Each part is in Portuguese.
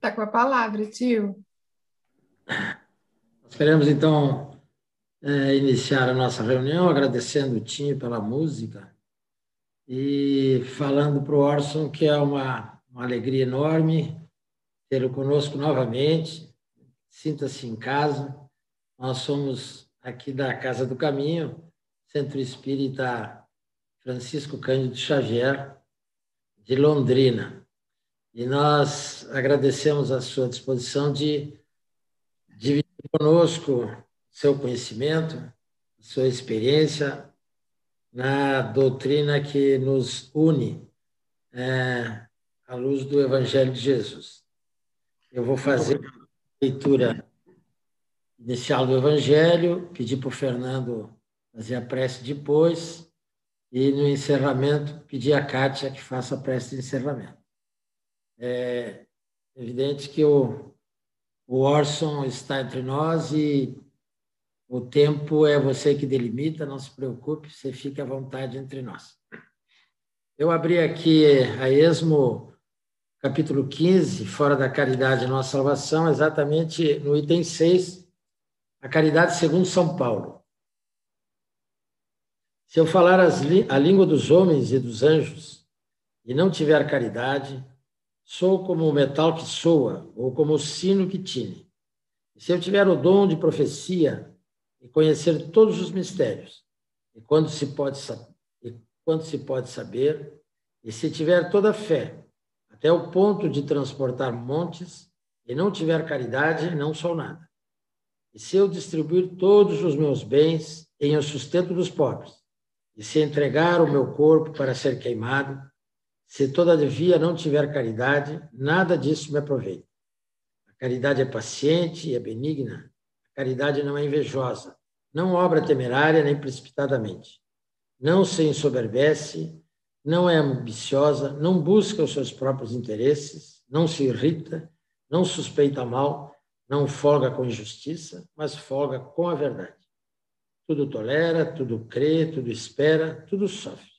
Está com a palavra, tio. Nós queremos, então, iniciar a nossa reunião agradecendo o Tim pela música e falando para o Orson que é uma alegria enorme tê-lo conosco novamente. Sinta-se em casa. Nós somos aqui da Casa do Caminho, Centro Espírita Francisco Cândido Xavier, de Londrina. E nós agradecemos a sua disposição de dividir conosco seu conhecimento, sua experiência na doutrina que nos une à luz do Evangelho de Jesus. Eu vou fazer a leitura inicial do Evangelho, pedir para o Fernando fazer a prece depois e, no encerramento, pedir a Kátia que faça a prece de encerramento. É evidente que o Orson está entre nós e o tempo é você que delimita, não se preocupe, você fica à vontade entre nós. Eu abri aqui a esmo, capítulo 15, Fora da Caridade e Nossa Salvação, exatamente no item 6, a caridade segundo São Paulo. Se eu falar a língua dos homens e dos anjos e não tiver caridade, sou como o metal que soa ou como o sino que tine. E se eu tiver o dom de profecia e conhecer todos os mistérios, e quando se pode saber, e se tiver toda a fé, até o ponto de transportar montes, e não tiver caridade, não sou nada. E se eu distribuir todos os meus bens em o sustento dos pobres, e se entregar o meu corpo para ser queimado, se todavia não tiver caridade, nada disso me aproveita. A caridade é paciente e é benigna. A caridade não é invejosa, não obra temerária nem precipitadamente. Não se ensoberbece, não é ambiciosa, não busca os seus próprios interesses, não se irrita, não suspeita mal, não folga com injustiça, mas folga com a verdade. Tudo tolera, tudo crê, tudo espera, tudo sofre.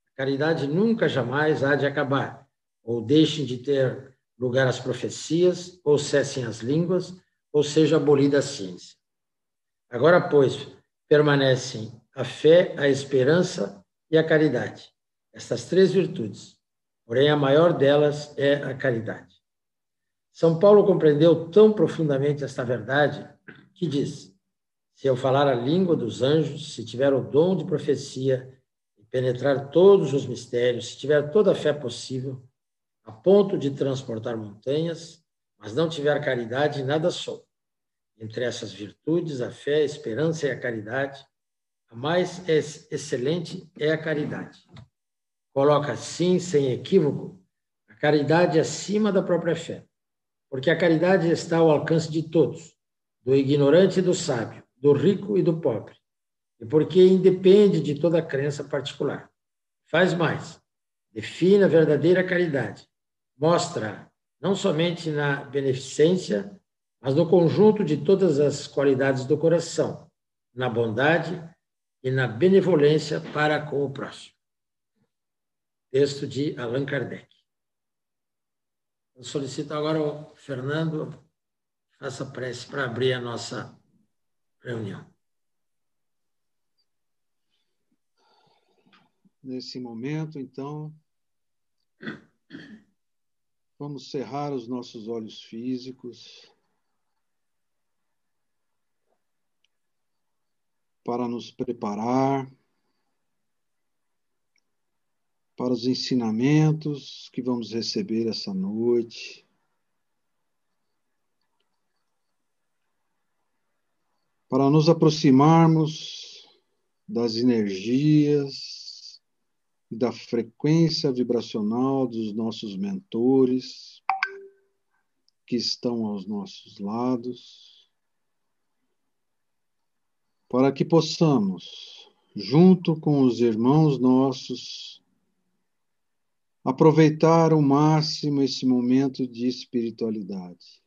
A caridade nunca, jamais há de acabar, ou deixem de ter lugar as profecias, ou cessem as línguas, ou seja abolida a ciência. Agora, pois, permanecem a fé, a esperança e a caridade. Estas três virtudes. Porém, a maior delas é a caridade. São Paulo compreendeu tão profundamente esta verdade que diz: se eu falar a língua dos anjos, se tiver o dom de profecia e penetrar todos os mistérios, se tiver toda a fé possível, a ponto de transportar montanhas, mas não tiver caridade, nada sou. Entre essas virtudes, a fé, a esperança e a caridade, a mais excelente é a caridade. Coloca assim, sem equívoco, a caridade acima da própria fé, porque a caridade está ao alcance de todos, do ignorante e do sábio, do rico e do pobre, e porque independe de toda crença particular. Faz mais, define a verdadeira caridade, mostra não somente na beneficência, mas no conjunto de todas as qualidades do coração, na bondade e na benevolência para com o próximo. Texto de Allan Kardec. Eu solicito agora ao Fernando que faça prece para abrir a nossa reunião. Nesse momento, então, vamos cerrar os nossos olhos físicos para nos preparar para os ensinamentos que vamos receber essa noite. Para nos aproximarmos das energias e da frequência vibracional dos nossos mentores que estão aos nossos lados, para que possamos, junto com os irmãos nossos, aproveitar ao máximo esse momento de espiritualidade.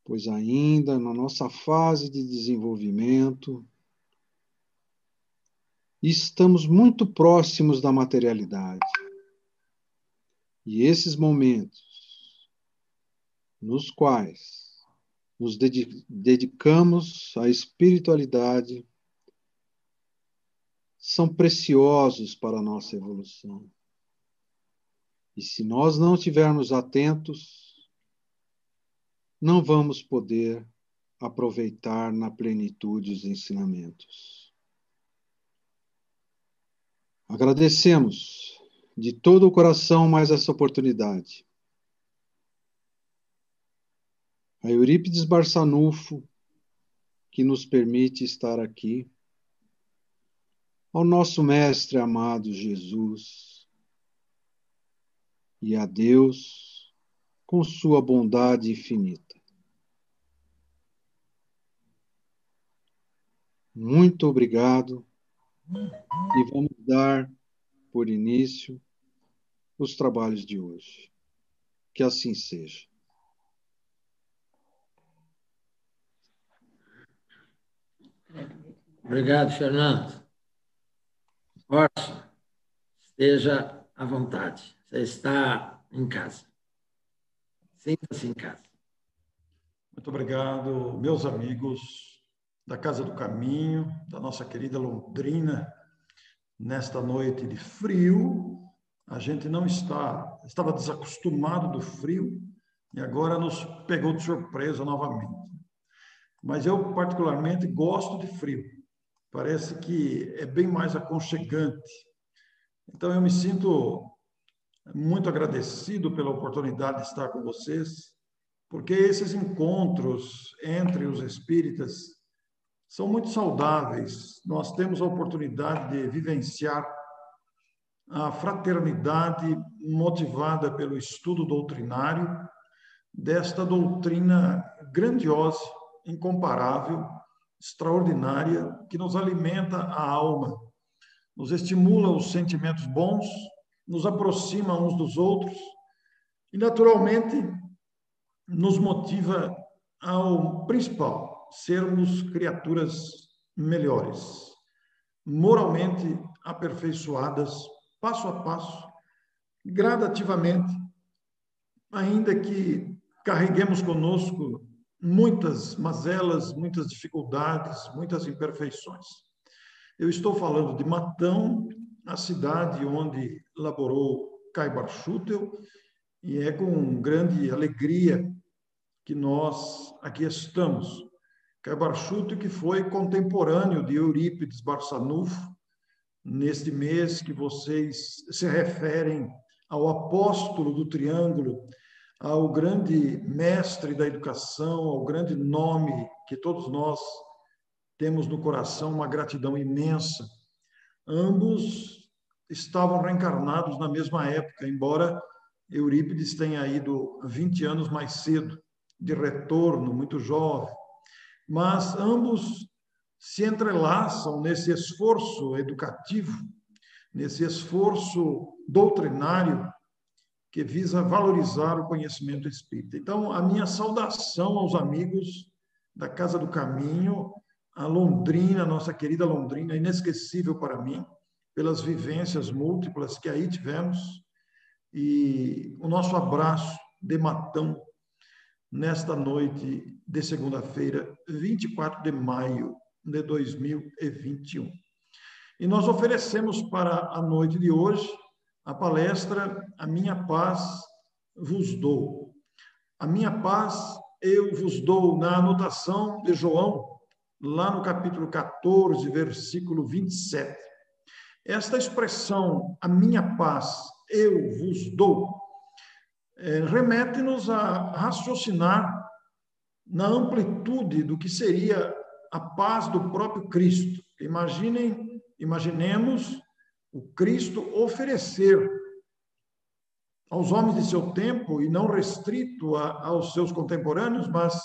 Pois ainda na nossa fase de desenvolvimento, estamos muito próximos da materialidade. E esses momentos nos quais nos dedicamos à espiritualidade são preciosos para a nossa evolução. E se nós não estivermos atentos, não vamos poder aproveitar na plenitude os ensinamentos. Agradecemos de todo o coração mais essa oportunidade. A Eurípides Barçanufo, que nos permite estar aqui, ao nosso Mestre amado Jesus e a Deus com sua bondade infinita. Muito obrigado e vamos dar por início os trabalhos de hoje. Que assim seja. Obrigado, Fernando. Orson, esteja à vontade. Você está em casa. Sinta-se em casa. Muito obrigado, meus amigos da Casa do Caminho, da nossa querida Londrina. Nesta noite de frio, a gente não estava desacostumado do frio e agora nos pegou de surpresa novamente. Mas eu, particularmente, gosto de frio. Parece que é bem mais aconchegante. Então, eu me sinto muito agradecido pela oportunidade de estar com vocês, porque esses encontros entre os espíritas são muito saudáveis. Nós temos a oportunidade de vivenciar a fraternidade motivada pelo estudo doutrinário desta doutrina grandiosa, incomparável, extraordinária, que nos alimenta a alma, nos estimula os sentimentos bons, nos aproxima uns dos outros e, naturalmente, nos motiva ao principal, sermos criaturas melhores, moralmente aperfeiçoadas, passo a passo, gradativamente, ainda que carreguemos conosco muitas mazelas, muitas dificuldades, muitas imperfeições. Eu estou falando de Matão, a cidade onde laborou Caibar Schutel, e é com grande alegria que nós aqui estamos. Caibar Schutel, que foi contemporâneo de Eurípides Barçanufo, neste mês que vocês se referem ao apóstolo do Triângulo, ao grande mestre da educação, ao grande nome que todos nós temos no coração, uma gratidão imensa. Ambos estavam reencarnados na mesma época, embora Eurípides tenha ido 20 anos mais cedo, de retorno, muito jovem. Mas ambos se entrelaçam nesse esforço educativo, nesse esforço doutrinário que visa valorizar o conhecimento espírita. Então, a minha saudação aos amigos da Casa do Caminho, a Londrina, nossa querida Londrina, inesquecível para mim, pelas vivências múltiplas que aí tivemos, e o nosso abraço de Matão nesta noite de segunda-feira, 24 de maio de 2021. E nós oferecemos para a noite de hoje a palestra A Minha Paz Vos Dou. A minha paz eu vos dou, na anotação de João, lá no capítulo 14, versículo 27. Esta expressão, a minha paz eu vos dou, remete-nos a raciocinar na amplitude do que seria a paz do próprio Cristo. Imaginemos o Cristo oferecer aos homens de seu tempo, e não restrito aos seus contemporâneos, mas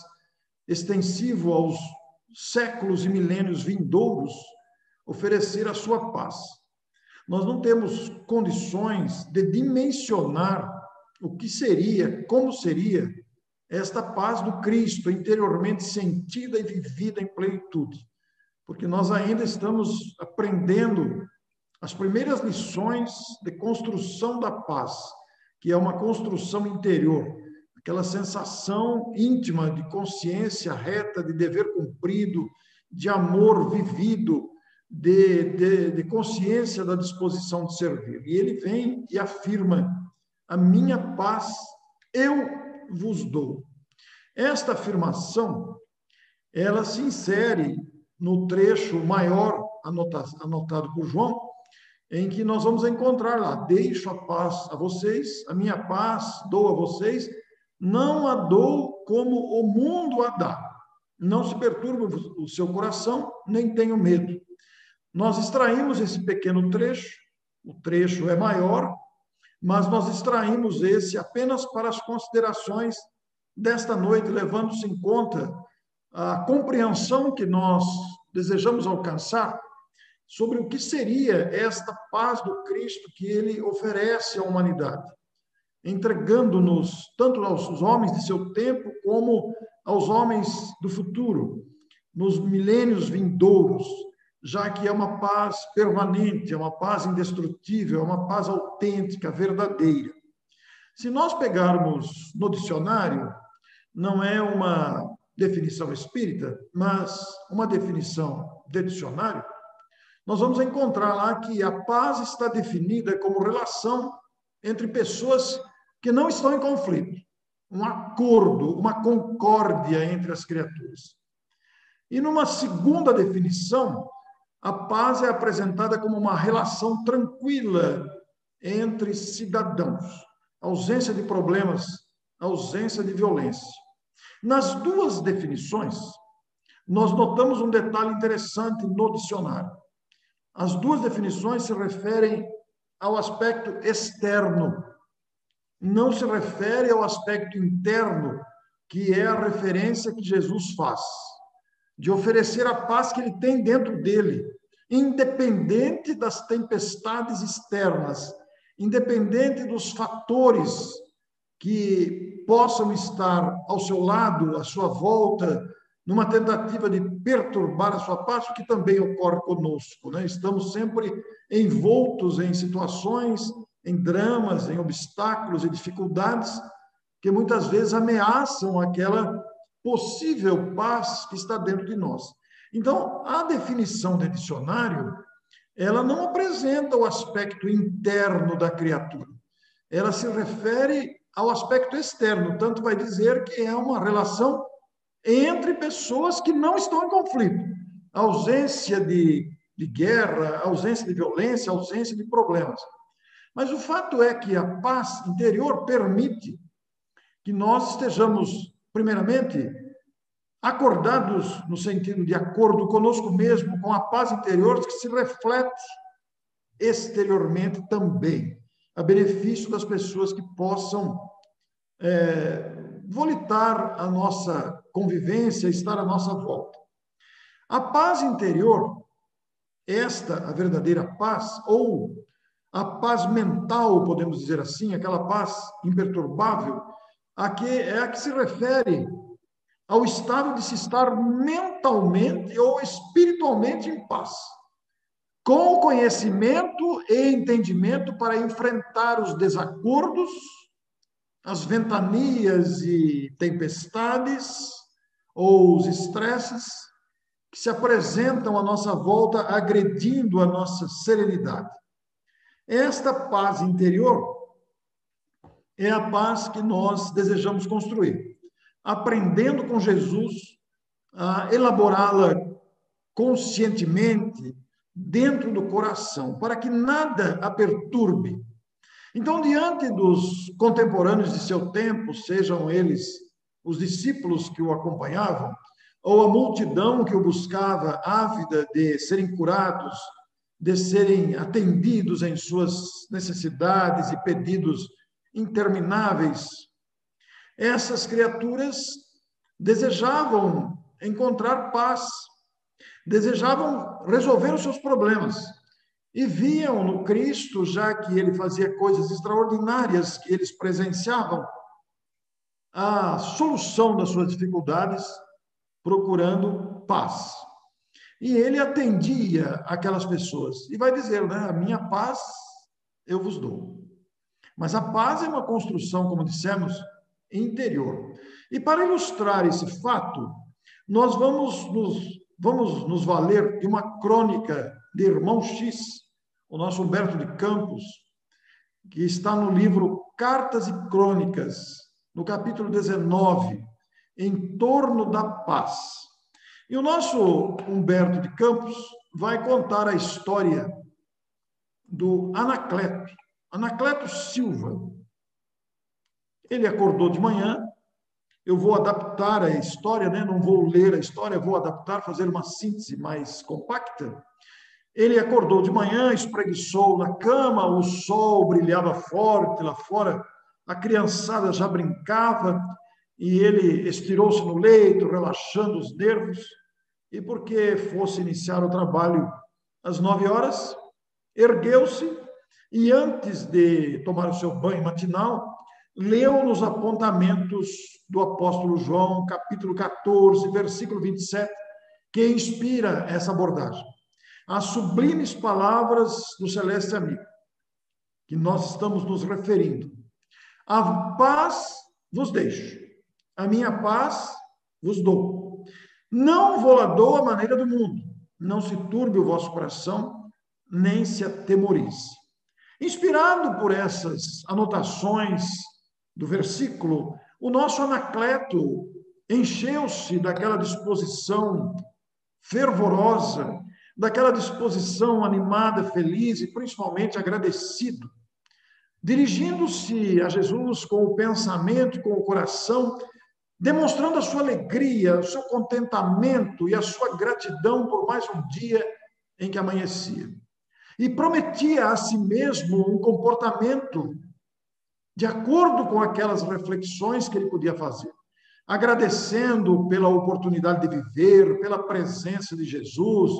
extensivo aos séculos e milênios vindouros, oferecer a sua paz. Nós não temos condições de dimensionar o que seria, como seria esta paz do Cristo, interiormente sentida e vivida em plenitude, porque nós ainda estamos aprendendo as primeiras lições de construção da paz, que é uma construção interior, aquela sensação íntima de consciência reta, de dever cumprido, de amor vivido, de consciência da disposição de servir. E ele vem e afirma: a minha paz eu vos dou. Esta afirmação, ela se insere no trecho maior anotado por João, em que nós vamos encontrar lá: deixo a paz a vocês, a minha paz dou a vocês, não a dou como o mundo a dá. Não se perturbe o seu coração, nem tenho medo. Nós extraímos esse pequeno trecho, o trecho é maior, mas nós extraímos esse apenas para as considerações desta noite, levando-se em conta a compreensão que nós desejamos alcançar sobre o que seria esta paz do Cristo que ele oferece à humanidade, entregando-nos tanto aos homens de seu tempo como aos homens do futuro, nos milênios vindouros, já que é uma paz permanente, é uma paz indestrutível, é uma paz autêntica, verdadeira. Se nós pegarmos no dicionário, não é uma definição espírita, mas uma definição de dicionário, nós vamos encontrar lá que a paz está definida como relação entre pessoas que não estão em conflito, um acordo, uma concórdia entre as criaturas. E numa segunda definição, a paz é apresentada como uma relação tranquila entre cidadãos, ausência de problemas, ausência de violência. Nas duas definições, nós notamos um detalhe interessante no dicionário. As duas definições se referem ao aspecto externo, não se refere ao aspecto interno, que é a referência que Jesus faz, de oferecer a paz que ele tem dentro dele, independente das tempestades externas, independente dos fatores que possam estar ao seu lado, à sua volta, numa tentativa de perturbar a sua paz, o que também ocorre conosco, né? Estamos sempre envoltos em situações, em dramas, em obstáculos e dificuldades que muitas vezes ameaçam aquela possível paz que está dentro de nós. Então, a definição de dicionário, ela não apresenta o aspecto interno da criatura. Ela se refere ao aspecto externo, tanto vai dizer que é uma relação entre pessoas que não estão em conflito. A ausência de guerra, a ausência de violência, a ausência de problemas. Mas o fato é que a paz interior permite que nós estejamos, primeiramente, acordados no sentido de acordo conosco mesmo, com a paz interior que se reflete exteriormente também, a benefício das pessoas que possam volitar a nossa convivência, estar à nossa volta. A paz interior, a verdadeira paz, ou a paz mental, podemos dizer assim, aquela paz imperturbável, é a que se refere ao estado de se estar mentalmente ou espiritualmente em paz, com conhecimento e entendimento para enfrentar os desacordos, as ventanias e tempestades ou os estresses que se apresentam à nossa volta, agredindo a nossa serenidade. Esta paz interior é a paz que nós desejamos construir, aprendendo com Jesus a elaborá-la conscientemente dentro do coração, para que nada a perturbe. Então, diante dos contemporâneos de seu tempo, sejam eles os discípulos que o acompanhavam, ou a multidão que o buscava, ávida de serem curados, de serem atendidos em suas necessidades e pedidos intermináveis, essas criaturas desejavam encontrar paz, desejavam resolver os seus problemas e viam no Cristo, já que ele fazia coisas extraordinárias que eles presenciavam, a solução das suas dificuldades, procurando paz. E ele atendia aquelas pessoas. E vai dizer, né? A minha paz eu vos dou. Mas a paz é uma construção, como dissemos, interior. E para ilustrar esse fato, nós vamos nos valer de uma crônica de Irmão X, o nosso Humberto de Campos, que está no livro Cartas e Crônicas, no capítulo 19, Em Torno da Paz. E o nosso Humberto de Campos vai contar a história do Anacleto Silva. Ele acordou de manhã, eu vou adaptar a história, né? Não vou ler a história, vou adaptar, fazer uma síntese mais compacta. Ele acordou de manhã, espreguiçou na cama, o sol brilhava forte lá fora, a criançada já brincava, e ele estirou-se no leito, relaxando os nervos, e porque fosse iniciar o trabalho às 9h, ergueu-se e, antes de tomar o seu banho matinal, leu nos apontamentos do apóstolo João, capítulo 14, versículo 27, que inspira essa abordagem. As sublimes palavras do celeste amigo, que nós estamos nos referindo. A paz vos deixo, a minha paz vos dou. Não vou-la dou à maneira do mundo, não se turbe o vosso coração, nem se atemorize. Inspirado por essas anotações do versículo, o nosso Anacleto encheu-se daquela disposição fervorosa, daquela disposição animada, feliz e principalmente agradecido, dirigindo-se a Jesus com o pensamento e com o coração, demonstrando a sua alegria, o seu contentamento e a sua gratidão por mais um dia em que amanhecia. E prometia a si mesmo um comportamento de acordo com aquelas reflexões que ele podia fazer, agradecendo pela oportunidade de viver, pela presença de Jesus,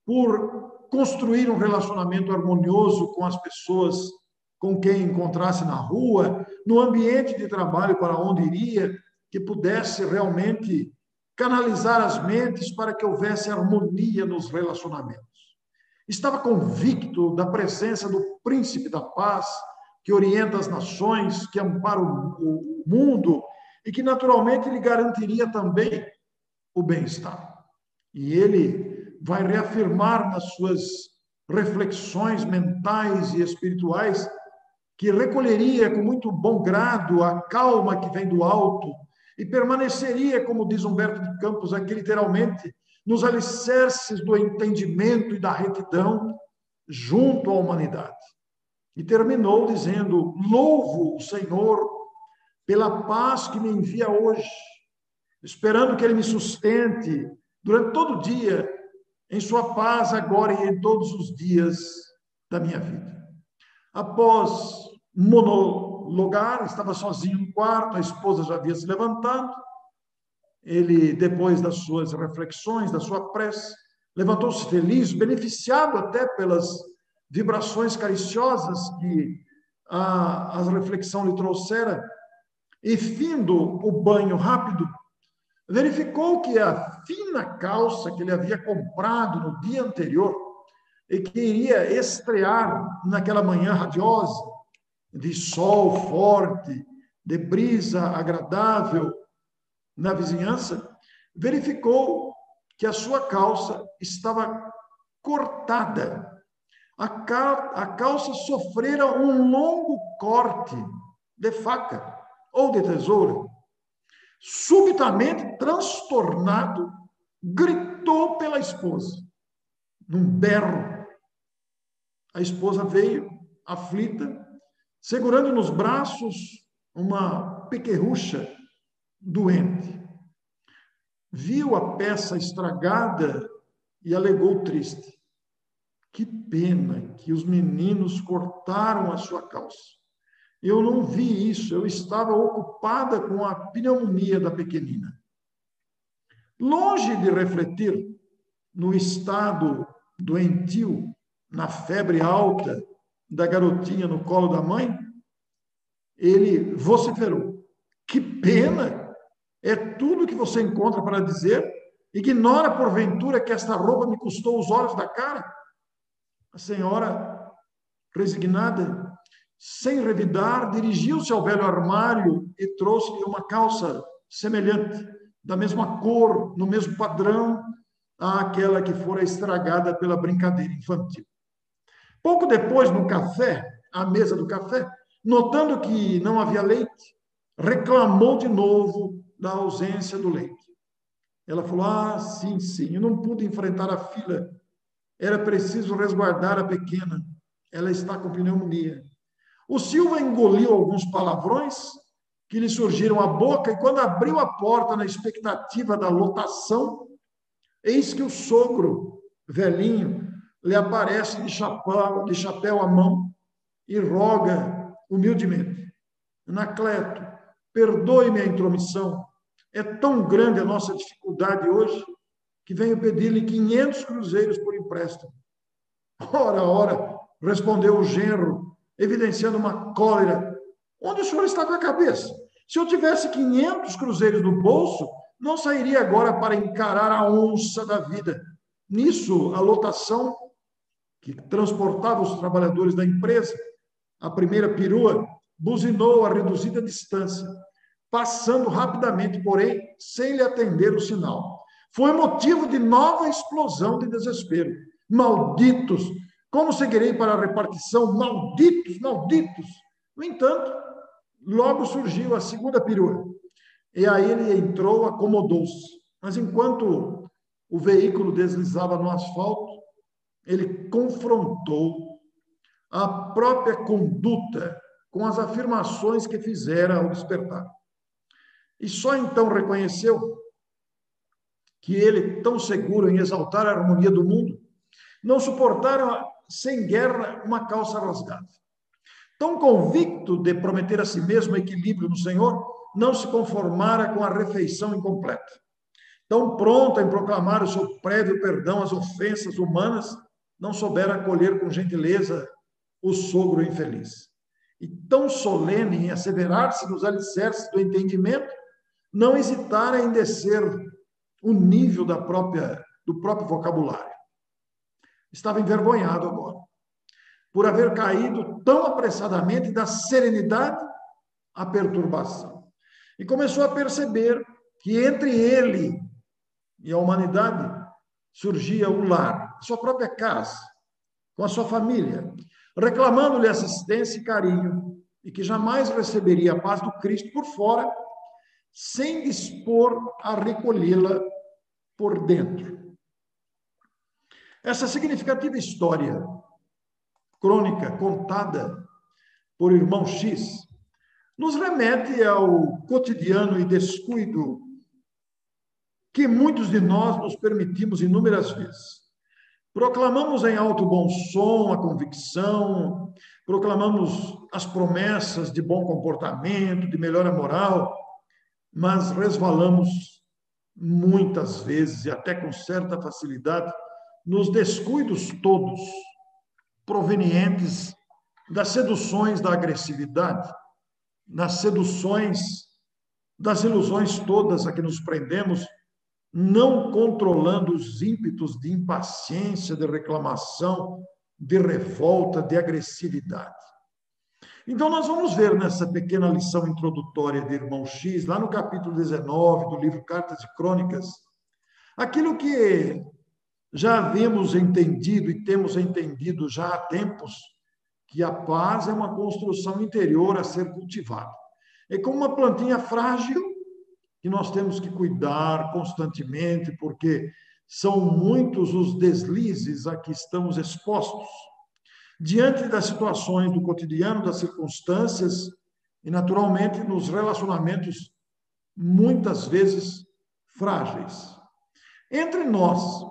por construir um relacionamento harmonioso com as pessoas com quem encontrasse na rua, no ambiente de trabalho para onde iria, que pudesse realmente canalizar as mentes para que houvesse harmonia nos relacionamentos. Estava convicto da presença do príncipe da paz, que orienta as nações, que ampara o mundo e que naturalmente lhe garantiria também o bem-estar. E ele vai reafirmar nas suas reflexões mentais e espirituais que recolheria com muito bom grado a calma que vem do alto e permaneceria, como diz Humberto de Campos aqui literalmente, nos alicerces do entendimento e da retidão junto à humanidade. E terminou dizendo: louvo o Senhor pela paz que me envia hoje, esperando que Ele me sustente durante todo o dia, em sua paz agora e em todos os dias da minha vida. Após monologar, estava sozinho no quarto, a esposa já havia se levantado. Ele, depois das suas reflexões, da sua prece, levantou-se feliz, beneficiado até pelas vibrações cariciosas que a reflexão lhe trouxera, e findo o banho rápido, verificou que a fina calça que ele havia comprado no dia anterior e que iria estrear naquela manhã radiosa, de sol forte, de brisa agradável na vizinhança, verificou que a sua calça estava cortada. A calça sofrera um longo corte de faca ou de tesoura. Subitamente, transtornado, gritou pela esposa, num berro. A esposa veio, aflita, segurando nos braços uma pequerrucha doente. Viu a peça estragada e alegou triste: que pena que os meninos cortaram a sua calça. Eu não vi isso, eu estava ocupada com a pneumonia da pequenina. Longe de refletir no estado doentio, na febre alta da garotinha no colo da mãe, ele vociferou: que pena! É tudo que você encontra para dizer? Ignora, porventura, que esta roupa me custou os olhos da cara? A senhora, resignada, sem revidar, dirigiu-se ao velho armário e trouxe-lhe uma calça semelhante, da mesma cor, no mesmo padrão, àquela que fora estragada pela brincadeira infantil. Pouco depois, no café, à mesa do café, notando que não havia leite, reclamou de novo da ausência do leite. Ela falou, sim, eu não pude enfrentar a fila. Era preciso resguardar a pequena. Ela está com pneumonia. O Silva engoliu alguns palavrões que lhe surgiram à boca e quando abriu a porta na expectativa da lotação, eis que o sogro, velhinho, lhe aparece de chapéu à mão e roga humildemente. Anacleto, perdoe-me a intromissão. É tão grande a nossa dificuldade hoje que venho pedir-lhe 500 cruzeiros por empréstimo. Ora, respondeu o genro, evidenciando uma cólera. Onde o senhor está com a cabeça? Se eu tivesse 500 cruzeiros no bolso, não sairia agora para encarar a onça da vida. Nisso, a lotação que transportava os trabalhadores da empresa, a primeira perua, buzinou a reduzida distância, passando rapidamente, porém, sem lhe atender o sinal. Foi motivo de nova explosão de desespero. Malditos! Como seguirei para a repartição? Malditos! No entanto, logo surgiu a segunda perua. E aí ele entrou, acomodou-se. Mas enquanto o veículo deslizava no asfalto, ele confrontou a própria conduta com as afirmações que fizera ao despertar. E só então reconheceu que ele, tão seguro em exaltar a harmonia do mundo, não suportara sem guerra uma calça rasgada. Tão convicto de prometer a si mesmo equilíbrio no Senhor, não se conformara com a refeição incompleta. Tão pronto em proclamar o seu prévio perdão às ofensas humanas, não soubera acolher com gentileza o sogro infeliz. E tão solene em asseverar-se nos alicerces do entendimento, não hesitara em descer o nível do próprio vocabulário. Estava envergonhado agora, por haver caído tão apressadamente da serenidade à perturbação. E começou a perceber que entre ele e a humanidade surgia o lar, sua própria casa, com a sua família, reclamando-lhe assistência e carinho, e que jamais receberia a paz do Cristo por fora, sem dispor a recolhê-la por dentro. Essa significativa história crônica contada por irmão X nos remete ao cotidiano e descuido que muitos de nós nos permitimos inúmeras vezes. Proclamamos em alto bom som a convicção, proclamamos as promessas de bom comportamento, de melhora moral, mas resvalamos muitas vezes, e até com certa facilidade, nos descuidos todos provenientes das seduções da agressividade, nas seduções das ilusões todas a que nos prendemos, não controlando os ímpetos de impaciência, de reclamação, de revolta, de agressividade. Então, nós vamos ver nessa pequena lição introdutória de irmão X, lá no capítulo 19 do livro Cartas e Crônicas, aquilo que já havíamos entendido e temos entendido já há tempos, que a paz é uma construção interior a ser cultivada. É como uma plantinha frágil que nós temos que cuidar constantemente, porque são muitos os deslizes a que estamos expostos. Diante das situações do cotidiano, das circunstâncias e, naturalmente, nos relacionamentos muitas vezes frágeis. Entre nós,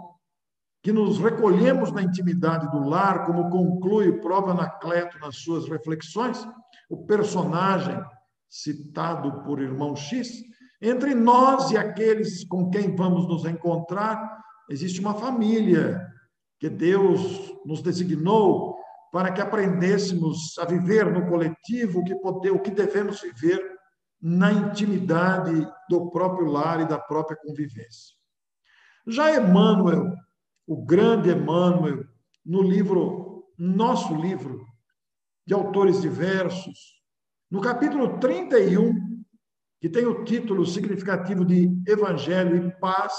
que nos recolhemos na intimidade do lar, como conclui o próprio Anacleto nas suas reflexões, o personagem citado por irmão X, entre nós e aqueles com quem vamos nos encontrar, existe uma família que Deus nos designou para que aprendêssemos a viver no coletivo o que devemos viver na intimidade do próprio lar e da própria convivência. Já Emmanuel, o grande Emmanuel, no nosso livro, de autores diversos. No capítulo 31, que tem o título significativo de Evangelho e Paz,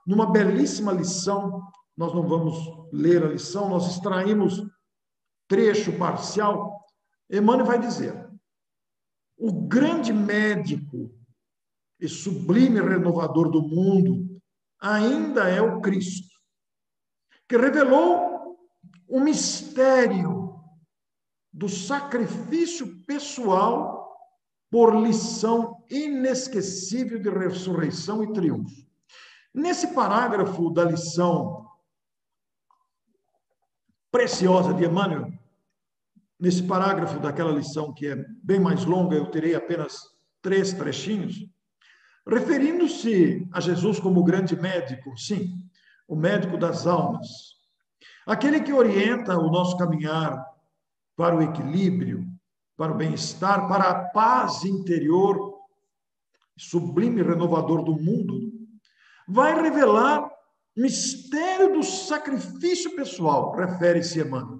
numa belíssima lição, nós não vamos ler a lição, nós extraímos trecho parcial. Emmanuel vai dizer: o grande médico e sublime renovador do mundo ainda é o Cristo, que revelou o mistério do sacrifício pessoal por lição inesquecível de ressurreição e triunfo. Nesse parágrafo da lição preciosa de Emmanuel, nesse parágrafo daquela lição que é bem mais longa, eu terei apenas 3 trechinhos, referindo-se a Jesus como grande médico, sim, o médico das almas, aquele que orienta o nosso caminhar para o equilíbrio, para o bem-estar, para a paz interior, sublime renovador do mundo, vai revelar mistério do sacrifício pessoal, refere-se Emmanuel.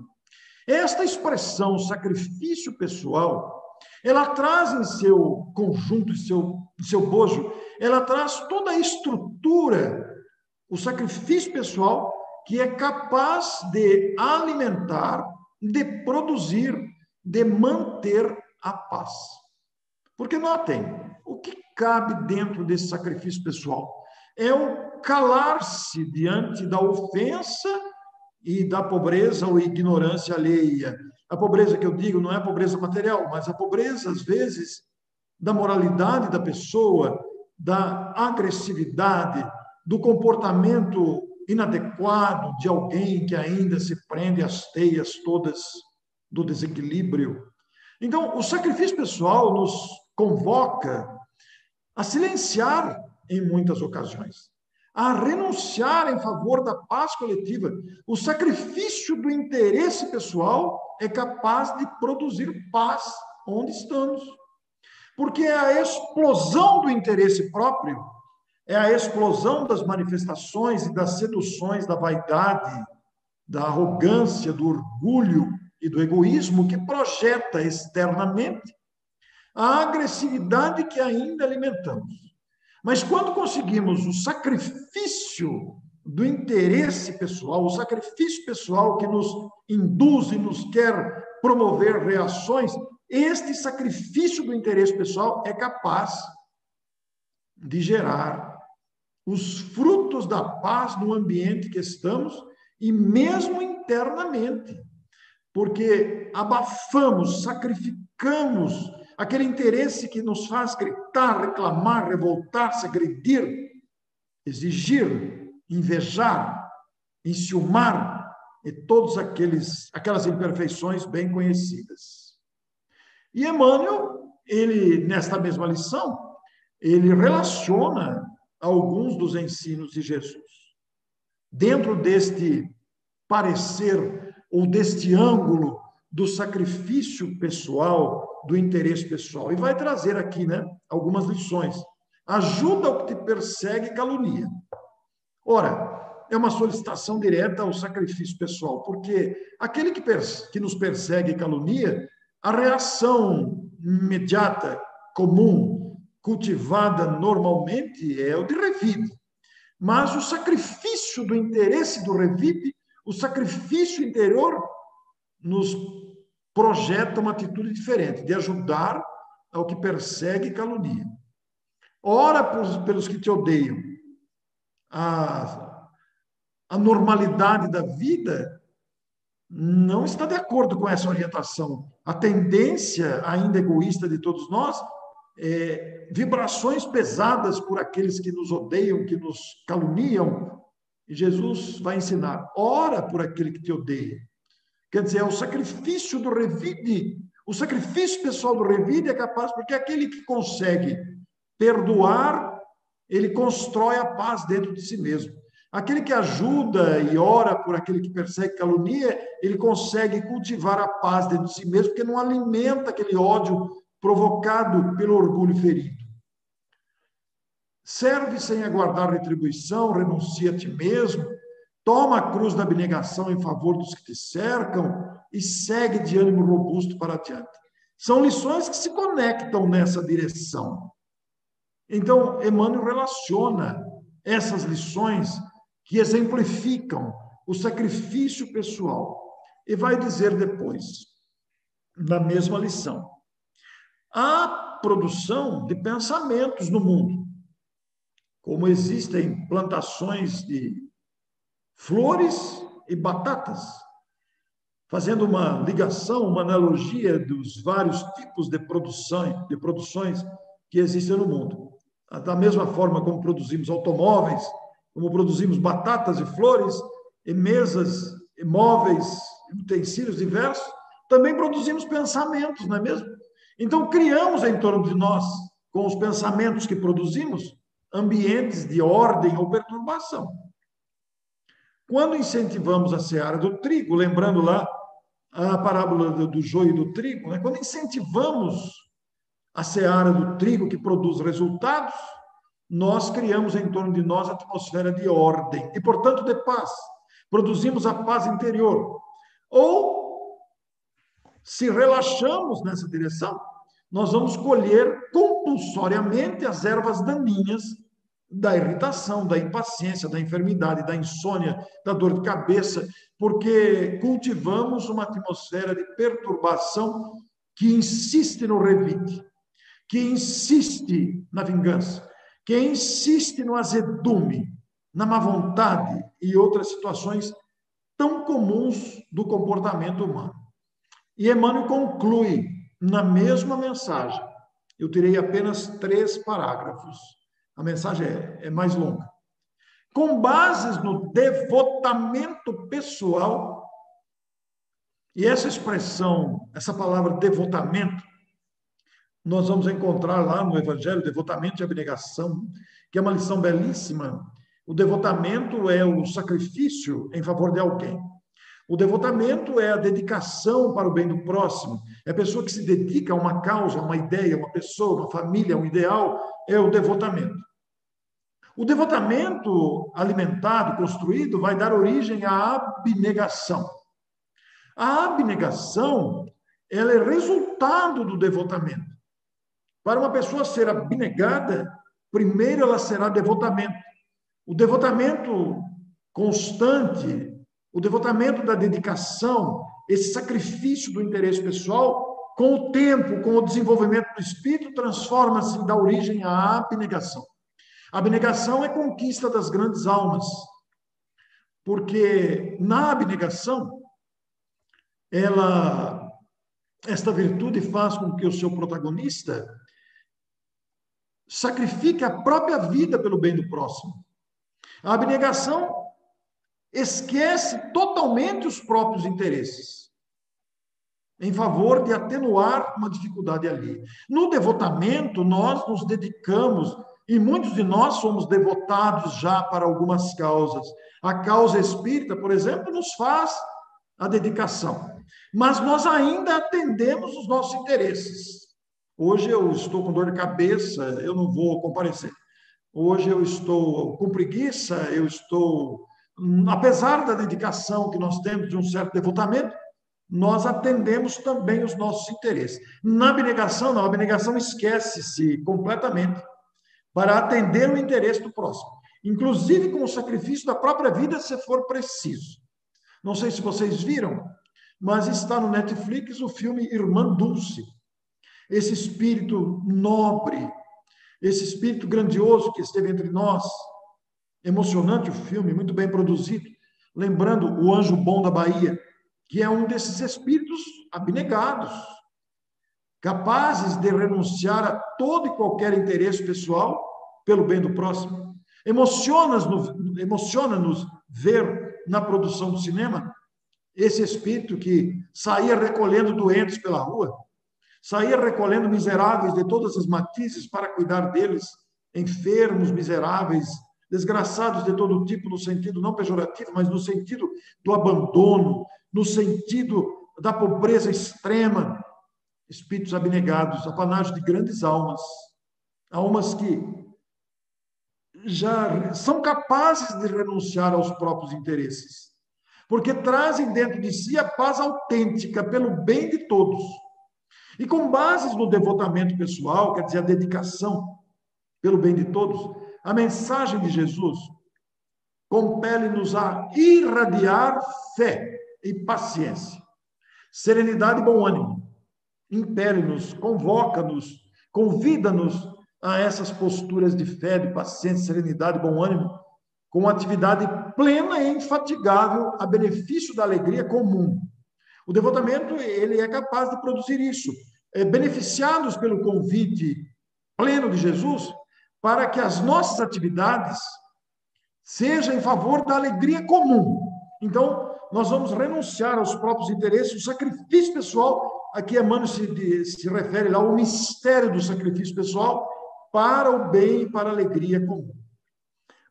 Esta expressão, sacrifício pessoal, ela traz em seu conjunto, em seu bojo, ela traz toda a estrutura, o sacrifício pessoal, que é capaz de alimentar, de produzir, de manter a paz. Porque notem, o que cabe dentro desse sacrifício pessoal? É o calar-se diante da ofensa e da pobreza ou ignorância alheia. A pobreza que eu digo não é a pobreza material, mas a pobreza, às vezes, da moralidade da pessoa, da agressividade, do comportamento inadequado de alguém que ainda se prende às teias todas do desequilíbrio. Então, o sacrifício pessoal nos convoca a silenciar em muitas ocasiões, a renunciar em favor da paz coletiva. O sacrifício do interesse pessoal é capaz de produzir paz onde estamos. Porque é a explosão do interesse próprio, é a explosão das manifestações e das seduções da vaidade, da arrogância, do orgulho e do egoísmo que projeta externamente a agressividade que ainda alimentamos. Mas quando conseguimos o sacrifício do interesse pessoal, o sacrifício pessoal que nos induz e nos quer promover reações, este sacrifício do interesse pessoal é capaz de gerar os frutos da paz no ambiente que estamos e mesmo internamente, porque abafamos, sacrificamos aquele interesse que nos faz gritar, reclamar, revoltar-se, agredir, exigir, invejar, enciumar e todas aquelas imperfeições bem conhecidas. E Emmanuel, ele, nesta mesma lição, ele relaciona alguns dos ensinos de Jesus. Dentro deste parecer ou deste ângulo do sacrifício pessoal, do interesse pessoal. E vai trazer aqui, algumas lições. Ajuda o que te persegue e calunia. Ora, é uma solicitação direta ao sacrifício pessoal, porque aquele que nos persegue e calunia, a reação imediata, comum, cultivada normalmente é o de revide. Mas o sacrifício do interesse do revide, o sacrifício interior, nos projeta uma atitude diferente, de ajudar ao que persegue e calunia. Ora pelos que te odeiam. A normalidade da vida não está de acordo com essa orientação. A tendência ainda egoísta de todos nós é vibrações pesadas por aqueles que nos odeiam, que nos caluniam. E Jesus vai ensinar, ora por aquele que te odeia. Quer dizer, o sacrifício do revide, o sacrifício pessoal do revide é capaz, porque aquele que consegue perdoar, ele constrói a paz dentro de si mesmo. Aquele que ajuda e ora por aquele que persegue e calunia, ele consegue cultivar a paz dentro de si mesmo, porque não alimenta aquele ódio provocado pelo orgulho ferido. Serve sem aguardar retribuição, renuncia a ti mesmo, toma a cruz da abnegação em favor dos que te cercam e segue de ânimo robusto para adiante. São lições que se conectam nessa direção. Então, Emmanuel relaciona essas lições que exemplificam o sacrifício pessoal. E vai dizer depois, na mesma lição, há produção de pensamentos no mundo. Como existem plantações de flores e batatas, fazendo uma ligação, uma analogia dos vários tipos de produções que existem no mundo. Da mesma forma como produzimos automóveis, como produzimos batatas e flores, e mesas, e móveis, utensílios diversos, também produzimos pensamentos, não é mesmo? Então, criamos em torno de nós, com os pensamentos que produzimos, ambientes de ordem ou perturbação. Quando incentivamos a seara do trigo, lembrando lá a parábola do joio e do trigo, né? Quando incentivamos a seara do trigo que produz resultados, nós criamos em torno de nós a atmosfera de ordem e, portanto, de paz. Produzimos a paz interior. Ou, se relaxamos nessa direção, nós vamos colher compulsoriamente as ervas daninhas da irritação, da impaciência, da enfermidade, da insônia, da dor de cabeça, porque cultivamos uma atmosfera de perturbação que insiste no revide, que insiste na vingança, que insiste no azedume, na má vontade e outras situações tão comuns do comportamento humano. E Emmanuel conclui na mesma mensagem. Eu tirei apenas 3 parágrafos. A mensagem é mais longa. Com bases no devotamento pessoal, e essa expressão, essa palavra devotamento, nós vamos encontrar lá no Evangelho, devotamento e abnegação, que é uma lição belíssima. O devotamento é o sacrifício em favor de alguém. O devotamento é a dedicação para o bem do próximo. É a pessoa que se dedica a uma causa, a uma ideia, uma pessoa, uma família, um ideal, é o devotamento. O devotamento alimentado, construído, vai dar origem à abnegação. A abnegação, ela é resultado do devotamento. Para uma pessoa ser abnegada, primeiro ela será devotamento. O devotamento constante, o devotamento da dedicação, esse sacrifício do interesse pessoal, com o tempo, com o desenvolvimento do espírito, transforma-se e dá origem à abnegação. A abnegação é conquista das grandes almas, porque na abnegação, esta virtude faz com que o seu protagonista sacrifique a própria vida pelo bem do próximo. A abnegação esquece totalmente os próprios interesses em favor de atenuar uma dificuldade ali. No devotamento, nós nos dedicamos, e muitos de nós somos devotados já para algumas causas. A causa espírita, por exemplo, nos faz a dedicação. Mas nós ainda atendemos os nossos interesses. Hoje eu estou com dor de cabeça, eu não vou comparecer. Hoje eu estou com preguiça, apesar da dedicação que nós temos de um certo devotamento, nós atendemos também os nossos interesses. Na abnegação, não, a abnegação esquece-se completamente para atender o interesse do próximo, inclusive com o sacrifício da própria vida, se for preciso. Não sei se vocês viram, mas está no Netflix o filme Irmã Dulce. Esse espírito nobre, esse espírito grandioso que esteve entre nós. Emocionante o filme, muito bem produzido. Lembrando o Anjo Bom da Bahia, que é um desses espíritos abnegados, capazes de renunciar a todo e qualquer interesse pessoal pelo bem do próximo. Emociona-nos ver na produção do cinema esse espírito que saía recolhendo doentes pela rua, saía recolhendo miseráveis de todas as matizes para cuidar deles, enfermos, miseráveis, desgraçados de todo tipo, no sentido não pejorativo, mas no sentido do abandono, no sentido da pobreza extrema. Espíritos abnegados, apanágio de grandes almas, almas que já são capazes de renunciar aos próprios interesses, porque trazem dentro de si a paz autêntica pelo bem de todos. E com bases no devotamento pessoal, quer dizer, a dedicação pelo bem de todos, a mensagem de Jesus compele-nos a irradiar fé e paciência, serenidade e bom ânimo. Impele-nos, convoca-nos, convida-nos a essas posturas de fé, de paciência, serenidade e bom ânimo, com atividade plena e infatigável a benefício da alegria comum. O devotamento, ele é capaz de produzir isso, beneficiados pelo convite pleno de Jesus, para que as nossas atividades sejam em favor da alegria comum. Então, nós vamos renunciar aos próprios interesses, o sacrifício pessoal, aqui Emmanuel se refere lá ao mistério do sacrifício pessoal para o bem e para a alegria comum.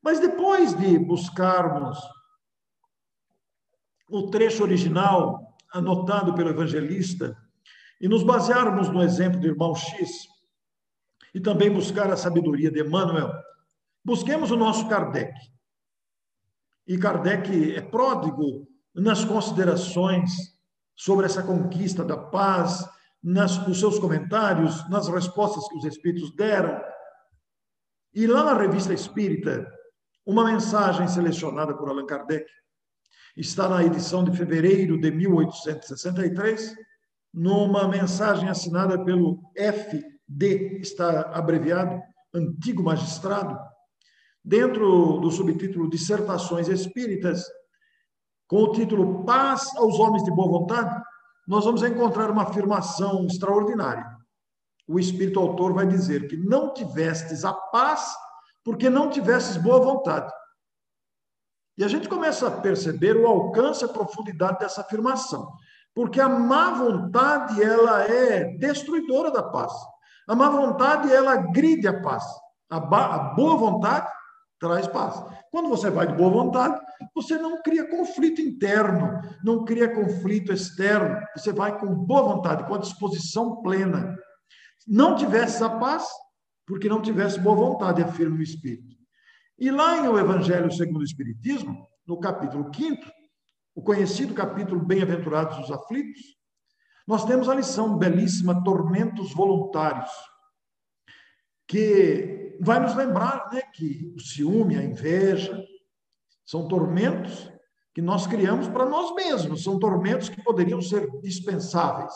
Mas depois de buscarmos o trecho original anotado pelo evangelista e nos basearmos no exemplo do irmão X e também buscar a sabedoria de Emmanuel, busquemos o nosso Kardec. E Kardec é pródigo nas considerações sobre essa conquista da paz, nos seus comentários, nas respostas que os espíritos deram. E lá na Revista Espírita, uma mensagem selecionada por Allan Kardec, está na edição de fevereiro de 1863, numa mensagem assinada pelo F.D., está abreviado, Antigo Magistrado, dentro do subtítulo Dissertações Espíritas, com o título Paz aos Homens de Boa Vontade, nós vamos encontrar uma afirmação extraordinária. O Espírito Autor vai dizer que não tivestes a paz porque não tivestes boa vontade. E a gente começa a perceber o alcance e a profundidade dessa afirmação, porque a má vontade, ela é destruidora da paz. A má vontade, ela agride a paz. A boa vontade traz paz. Quando você vai de boa vontade, você não cria conflito interno, não cria conflito externo. Você vai com boa vontade, com a disposição plena. Não tivesse a paz, porque não tivesse boa vontade, afirma o Espírito. E lá em O Evangelho segundo o Espiritismo, no capítulo 5º, o conhecido capítulo Bem-aventurados os aflitos, nós temos a lição belíssima Tormentos Voluntários, que vai nos lembrar, né, que o ciúme, a inveja, são tormentos que nós criamos para nós mesmos, são tormentos que poderiam ser dispensáveis.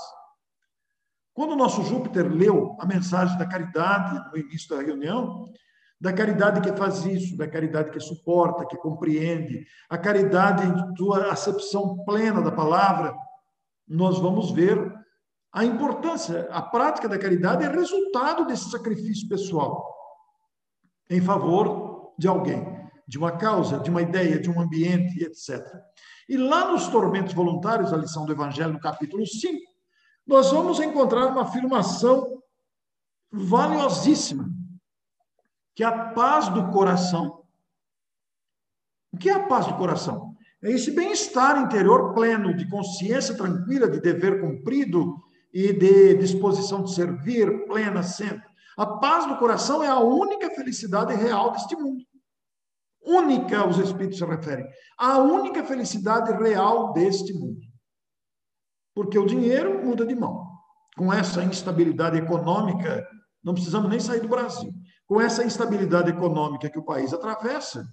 Quando o nosso Júpiter leu a mensagem da caridade no início da reunião, da caridade que faz isso, da caridade que suporta, que compreende, a caridade em sua acepção plena da palavra, nós vamos ver a importância, a prática da caridade é resultado desse sacrifício pessoal em favor de alguém, de uma causa, de uma ideia, de um ambiente, etc. E lá nos Tormentos Voluntários, a lição do Evangelho, no capítulo 5, nós vamos encontrar uma afirmação valiosíssima, que é a paz do coração. O que é a paz do coração? É esse bem-estar interior pleno, de consciência tranquila, de dever cumprido e de disposição de servir plena sempre. A paz do coração é a única felicidade real deste mundo. Única, os Espíritos se referem. A única felicidade real deste mundo. Porque o dinheiro muda de mão. Com essa instabilidade econômica, não precisamos nem sair do Brasil. Com essa instabilidade econômica que o país atravessa,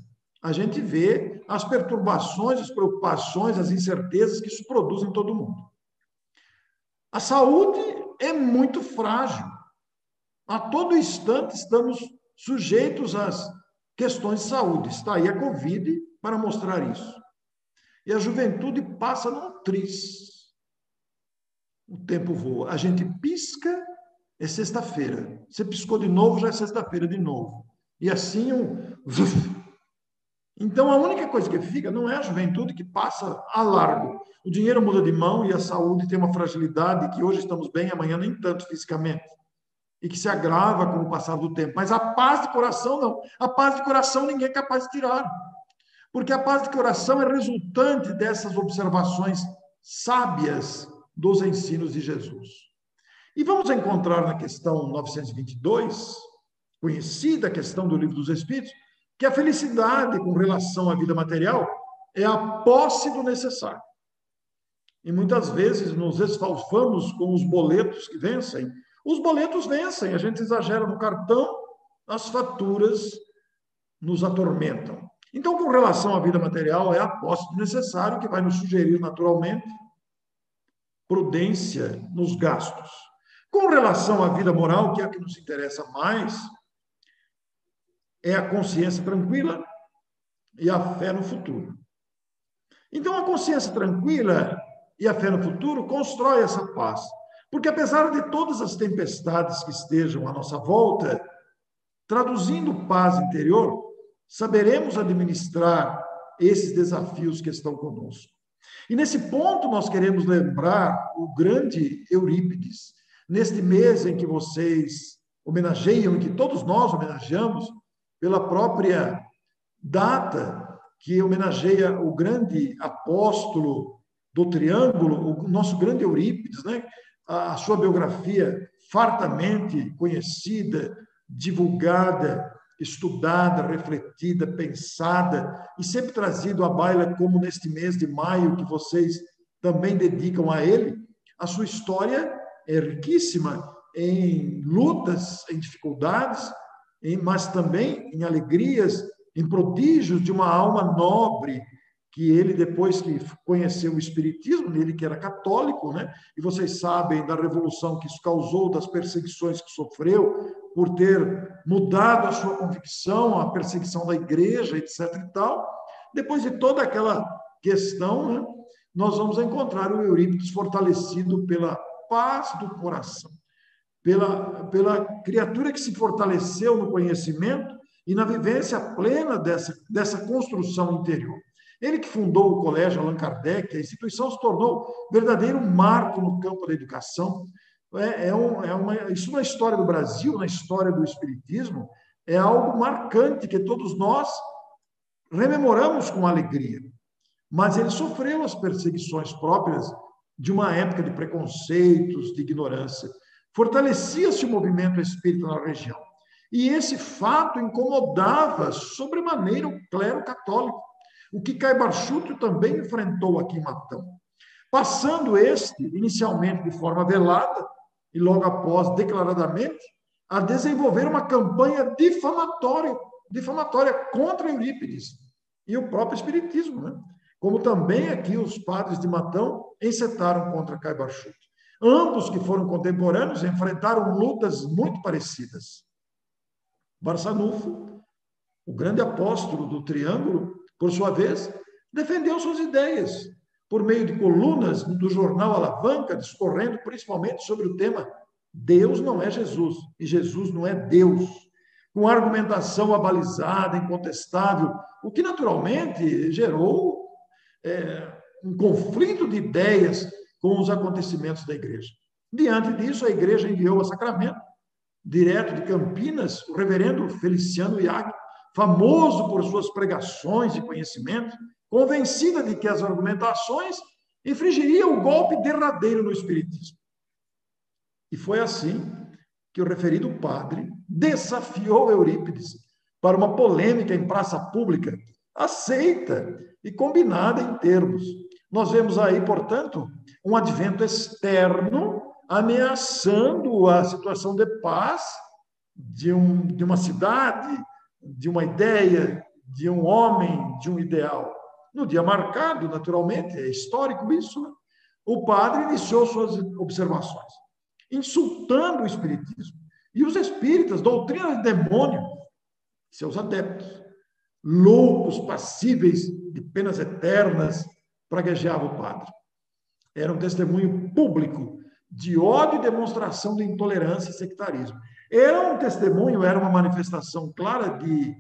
a gente vê as perturbações, as preocupações, as incertezas que isso produz em todo mundo. A saúde é muito frágil. A todo instante estamos sujeitos às questões de saúde. Está aí a Covid para mostrar isso. E a juventude passa num tris. O tempo voa. A gente pisca, é sexta-feira. Você piscou de novo, já é sexta-feira de novo. E assim Então, a única coisa que fica não é a juventude que passa a largo. O dinheiro muda de mão e a saúde tem uma fragilidade que hoje estamos bem, amanhã nem tanto fisicamente. E que se agrava com o passar do tempo. Mas a paz de coração, não. A paz de coração ninguém é capaz de tirar. Porque a paz de coração é resultante dessas observações sábias dos ensinos de Jesus. E vamos encontrar na questão 922, conhecida questão do Livro dos Espíritos, que a felicidade com relação à vida material é a posse do necessário. E muitas vezes nos esfalfamos com os boletos que vencem. Os boletos vencem, a gente exagera no cartão, as faturas nos atormentam. Então, com relação à vida material, é a posse do necessário que vai nos sugerir naturalmente prudência nos gastos. Com relação à vida moral, que é a que nos interessa mais, é a consciência tranquila e a fé no futuro. Então, a consciência tranquila e a fé no futuro constrói essa paz. Porque, apesar de todas as tempestades que estejam à nossa volta, traduzindo paz interior, saberemos administrar esses desafios que estão conosco. E nesse ponto nós queremos lembrar o grande Eurípides. Neste mês em que vocês homenageiam, em que todos nós homenageamos, pela própria data que homenageia o grande apóstolo do Triângulo, o nosso grande Eurípides, né? A sua biografia fartamente conhecida, divulgada, estudada, refletida, pensada e sempre trazido à baila, como neste mês de maio, que vocês também dedicam a ele. A sua história é riquíssima em lutas, em dificuldades, mas também em alegrias, em prodígios de uma alma nobre, que ele, depois que conheceu o Espiritismo, ele que era católico, né? E vocês sabem da revolução que isso causou, das perseguições que sofreu, por ter mudado a sua convicção, a perseguição da igreja, etc. e tal. Depois de toda aquela questão, né, nós vamos encontrar o Eurípides fortalecido pela paz do coração, pela criatura que se fortaleceu no conhecimento e na vivência plena dessa construção interior. Ele que fundou o Colégio Allan Kardec, a instituição se tornou verdadeiro marco no campo da educação. Isso na história do Brasil, na história do Espiritismo, é algo marcante que todos nós rememoramos com alegria. Mas ele sofreu as perseguições próprias de uma época de preconceitos, de ignorância. Fortalecia-se o movimento espírita na região. E esse fato incomodava sobremaneira o clero católico, o que Caibar Schutter também enfrentou aqui em Matão. Passando inicialmente de forma velada, e logo após, declaradamente, a desenvolver uma campanha difamatória contra Eurípides e o próprio Espiritismo, né? Como também aqui os padres de Matão encetaram contra Caibar Schutter. Ambos, que foram contemporâneos, enfrentaram lutas muito parecidas. Barçanufo, o grande apóstolo do Triângulo, por sua vez, defendeu suas ideias por meio de colunas do jornal Alavanca, discorrendo principalmente sobre o tema Deus não é Jesus e Jesus não é Deus, com argumentação abalizada, incontestável, o que naturalmente gerou um conflito de ideias com os acontecimentos da igreja. Diante disso, a igreja enviou a Sacramento, direto de Campinas, o reverendo Feliciano Iag, famoso por suas pregações de conhecimento, convencida de que as argumentações infligiriam o golpe derradeiro no Espiritismo. E foi assim que o referido padre desafiou Eurípides para uma polêmica em praça pública, aceita e combinada em termos. Nós vemos aí, portanto, um advento externo ameaçando a situação de paz de uma cidade, de uma ideia, de um homem, de um ideal. No dia marcado, naturalmente, é histórico isso, né? O padre iniciou suas observações, insultando o Espiritismo. E os espíritas, doutrina de demônio, seus adeptos, loucos, passíveis de penas eternas, praguejava o padre. Era um testemunho público de ódio e demonstração de intolerância e sectarismo. Era um testemunho, era uma manifestação clara de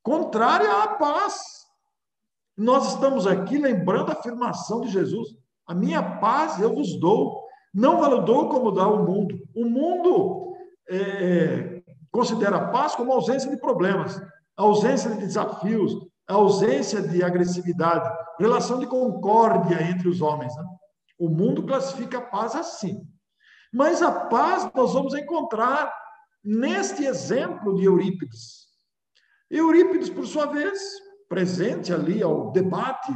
contrária à paz. Nós estamos aqui lembrando a afirmação de Jesus: a minha paz eu vos dou, não vos dou como dá o mundo. O mundo considera a paz como ausência de problemas, ausência de desafios, ausência de agressividade, relação de concórdia entre os homens, né? O mundo classifica a paz assim. Mas a paz nós vamos encontrar neste exemplo de Eurípides. Eurípides, por sua vez, presente ali ao debate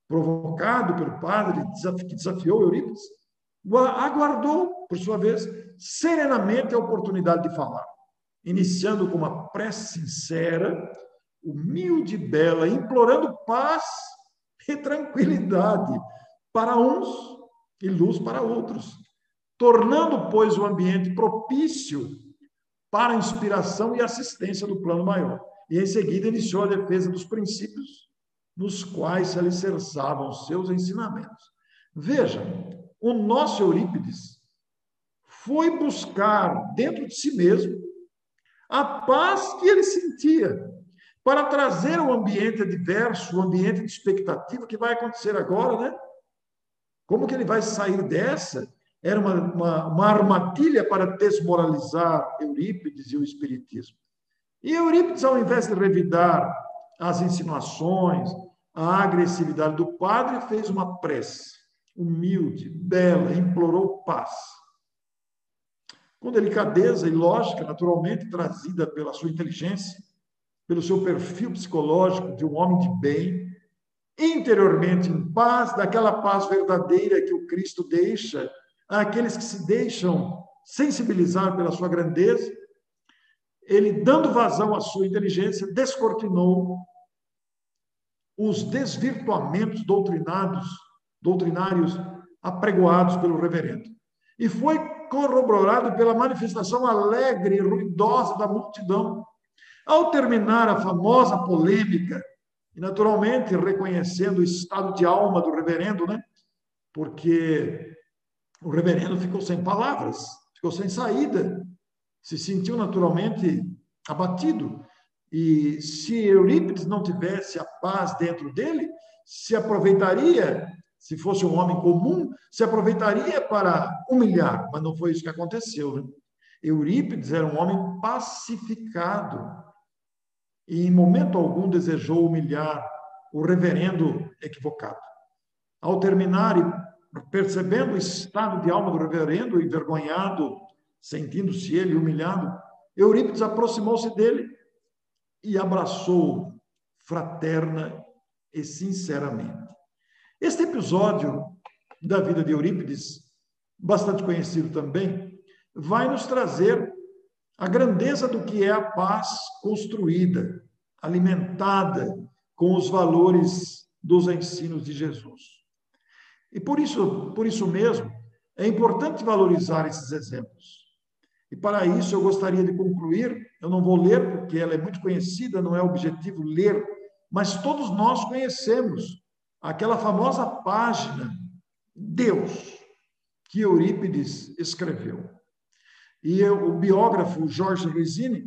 provocado pelo padre que desafiou Eurípides, aguardou, por sua vez, serenamente a oportunidade de falar, iniciando com uma prece sincera, humilde e bela, implorando paz e tranquilidade para uns e luz para outros, tornando, pois, o ambiente propício para a inspiração e assistência do plano maior. E, em seguida, iniciou a defesa dos princípios nos quais se alicerçavam seus ensinamentos. Veja, o nosso Eurípides foi buscar dentro de si mesmo a paz que ele sentia, para trazer o ambiente adverso, o ambiente de expectativa que vai acontecer agora, né? Como que ele vai sair dessa? Era uma armadilha para desmoralizar Eurípides e o Espiritismo. E Eurípides, ao invés de revidar as insinuações, a agressividade do padre, fez uma prece humilde, bela, implorou paz. Com delicadeza e lógica, naturalmente trazida pela sua inteligência, pelo seu perfil psicológico de um homem de bem, interiormente em paz, daquela paz verdadeira que o Cristo deixa àqueles que se deixam sensibilizar pela sua grandeza, ele, dando vazão à sua inteligência, descortinou os desvirtuamentos doutrinários apregoados pelo reverendo. E foi corroborado pela manifestação alegre e ruidosa da multidão. Ao terminar a famosa polêmica, e naturalmente reconhecendo o estado de alma do reverendo, né? Porque o reverendo ficou sem palavras, ficou sem saída, se sentiu naturalmente abatido. E se Eurípides não tivesse a paz dentro dele, se aproveitaria, se fosse um homem comum, se aproveitaria para humilhar, mas não foi isso que aconteceu, né? Eurípides era um homem pacificado e em momento algum desejou humilhar o reverendo equivocado. Ao terminar e percebendo o estado de alma do reverendo, envergonhado, sentindo-se ele humilhado, Eurípides aproximou-se dele e abraçou fraterna e sinceramente. Este episódio da vida de Eurípides, bastante conhecido também, vai nos trazer a grandeza do que é a paz construída, alimentada com os valores dos ensinos de Jesus. E por isso mesmo, é importante valorizar esses exemplos. E para isso eu gostaria de concluir, eu não vou ler porque ela é muito conhecida, não é objetivo ler, mas todos nós conhecemos aquela famosa página, Deus, que Eurípides escreveu. E o biógrafo Jorge Resini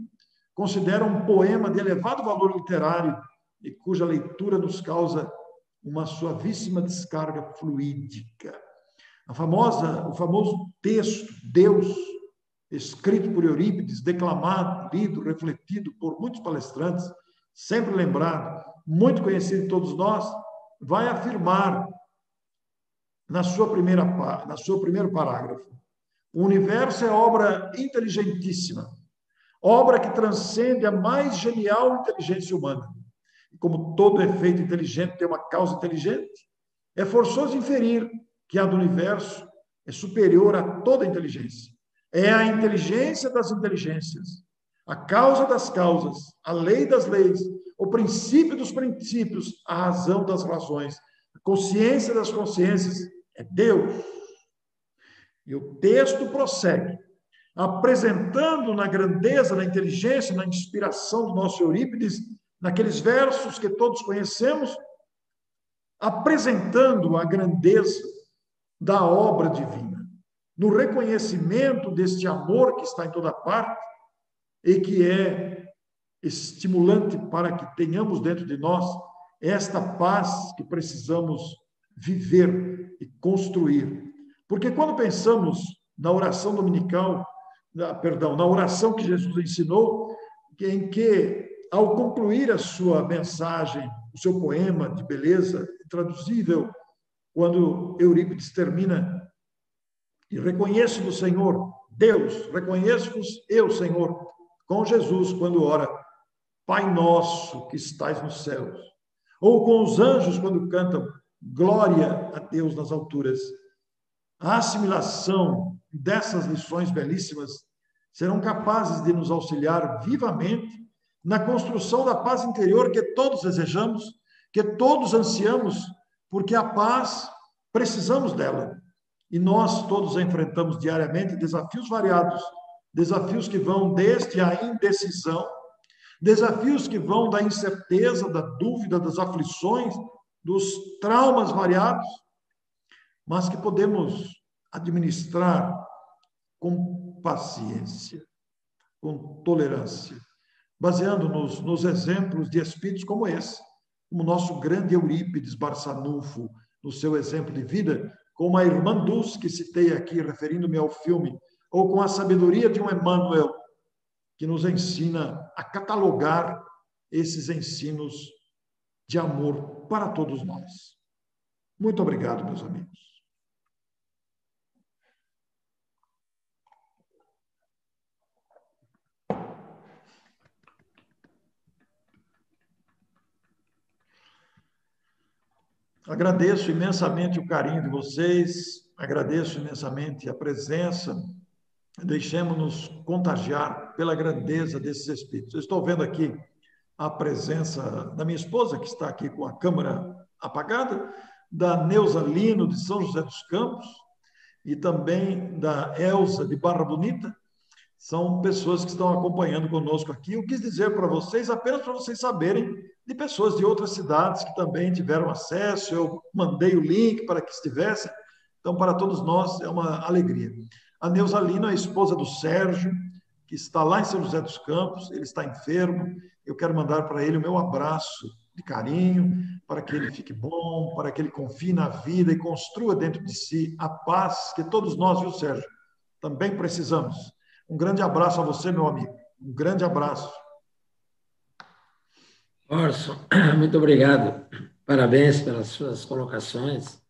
considera um poema de elevado valor literário e cuja leitura nos causa uma suavíssima descarga fluídica. O famoso texto, Deus, escrito por Eurípides, declamado, lido, refletido por muitos palestrantes, sempre lembrado, muito conhecido de todos nós, vai afirmar no seu primeiro parágrafo: o universo é obra inteligentíssima, obra que transcende a mais genial inteligência humana. E como todo efeito inteligente tem uma causa inteligente, é forçoso inferir que a do universo é superior a toda inteligência. É a inteligência das inteligências, a causa das causas, a lei das leis, o princípio dos princípios, a razão das razões, a consciência das consciências, é Deus. E o texto prossegue, apresentando na grandeza, na inteligência, na inspiração do nosso Eurípides, naqueles versos que todos conhecemos, apresentando a grandeza da obra divina, no reconhecimento deste amor que está em toda parte e que é estimulante para que tenhamos dentro de nós esta paz que precisamos viver e construir. Porque quando pensamos na oração dominical, na oração que Jesus ensinou, em que, ao concluir a sua mensagem, o seu poema de beleza, traduzível, quando Eurípides termina, e reconheço no Senhor, Deus, reconheço-vos eu, Senhor, com Jesus, quando ora, Pai nosso que estais nos céus, ou com os anjos quando cantam glória a Deus nas alturas. A assimilação dessas lições belíssimas serão capazes de nos auxiliar vivamente na construção da paz interior que todos desejamos, que todos ansiamos, porque a paz precisamos dela. E nós todos enfrentamos diariamente desafios variados, desafios que vão desde a indecisão, desafios que vão da incerteza, da dúvida, das aflições, dos traumas variados, mas que podemos administrar com paciência, com tolerância, baseando-nos nos exemplos de espíritos como esse, como o nosso grande Eurípides Barçanufo, no seu exemplo de vida, como a irmã Dulce, que citei aqui, referindo-me ao filme, ou com a sabedoria de um Emmanuel, que nos ensina a catalogar esses ensinos de amor para todos nós. Muito obrigado, meus amigos. Agradeço imensamente o carinho de vocês, agradeço imensamente a presença. Deixemos-nos contagiar pela grandeza desses espíritos. Eu estou vendo aqui a presença da minha esposa, que está aqui com a câmera apagada, da Neuza Lino, de São José dos Campos, e também da Elza, de Barra Bonita. São pessoas que estão acompanhando conosco aqui. Eu quis dizer para vocês, apenas para vocês saberem, de pessoas de outras cidades que também tiveram acesso. Eu mandei o link para que estivessem. Então, para todos nós, é uma alegria. A Neuza Lino é a esposa do Sérgio, que está lá em São José dos Campos. Ele está enfermo. Eu quero mandar para ele o meu abraço de carinho, para que ele fique bom, para que ele confie na vida e construa dentro de si a paz que todos nós, viu, Sérgio, também precisamos. Um grande abraço a você, meu amigo. Um grande abraço. Orson, muito obrigado. Parabéns pelas suas colocações.